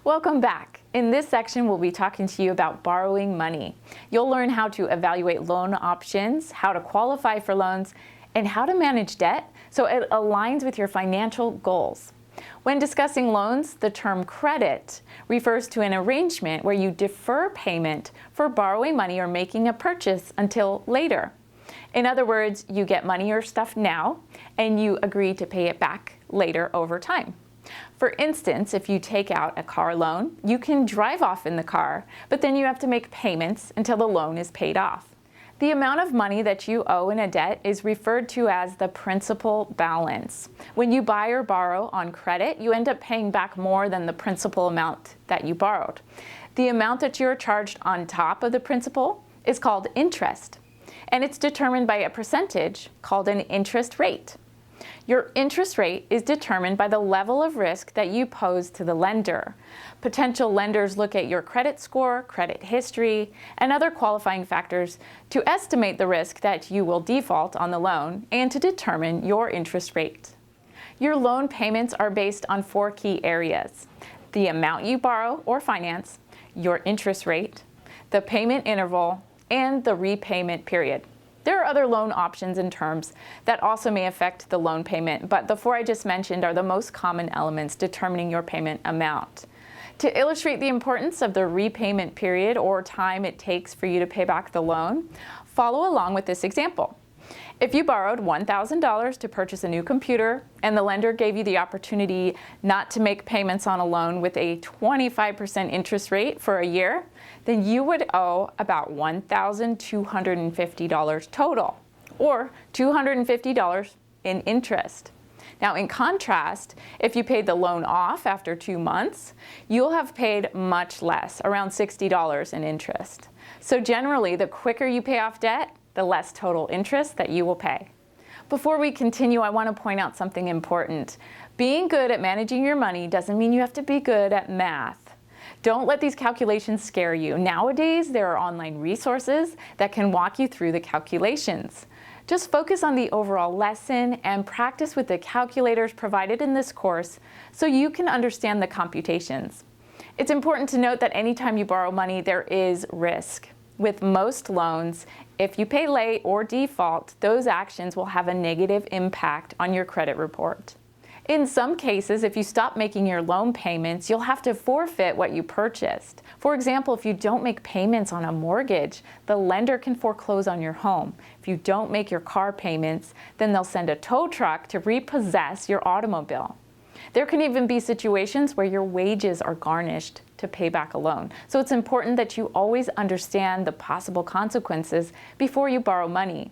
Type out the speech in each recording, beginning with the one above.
Welcome back. In this section, we'll be talking to you about borrowing money. You'll learn how to evaluate loan options, how to qualify for loans, and how to manage debt so it aligns with your financial goals. When discussing loans, the term credit refers to an arrangement where you defer payment for borrowing money or making a purchase until later. In other words, you get money or stuff now, and you agree to pay it back later over time. For instance, if you take out a car loan, you can drive off in the car, but then you have to make payments until the loan is paid off. The amount of money that you owe in a debt is referred to as the principal balance. When you buy or borrow on credit, you end up paying back more than the principal amount that you borrowed. The amount that you're charged on top of the principal is called interest, and it's determined by a percentage called an interest rate. Your interest rate is determined by the level of risk that you pose to the lender. Potential lenders look at your credit score, credit history, and other qualifying factors to estimate the risk that you will default on the loan and to determine your interest rate. Your loan payments are based on 4 key areas: the amount you borrow or finance, your interest rate, the payment interval, and the repayment period. There are other loan options and terms that also may affect the loan payment, but the 4 I just mentioned are the most common elements determining your payment amount. To illustrate the importance of the repayment period or time it takes for you to pay back the loan, follow along with this example. If you borrowed $1,000 to purchase a new computer and the lender gave you the opportunity not to make payments on a loan with a 25% interest rate for a year, then you would owe about $1,250 total, or $250 in interest. Now, in contrast, if you paid the loan off after 2 months, you'll have paid much less, around $60 in interest. So generally, the quicker you pay off debt, the less total interest that you will pay. Before we continue, I want to point out something important. Being good at managing your money doesn't mean you have to be good at math. Don't let these calculations scare you. Nowadays, there are online resources that can walk you through the calculations. Just focus on the overall lesson and practice with the calculators provided in this course so you can understand the computations. It's important to note that anytime you borrow money, there is risk. With most loans, if you pay late or default, those actions will have a negative impact on your credit report. In some cases, if you stop making your loan payments, you'll have to forfeit what you purchased. For example, if you don't make payments on a mortgage, the lender can foreclose on your home. If you don't make your car payments, then they'll send a tow truck to repossess your automobile. There can even be situations where your wages are garnished to pay back a loan. So it's important that you always understand the possible consequences before you borrow money.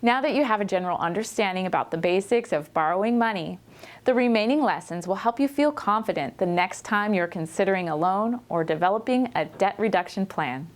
Now that you have a general understanding about the basics of borrowing money, the remaining lessons will help you feel confident the next time you're considering a loan or developing a debt reduction plan.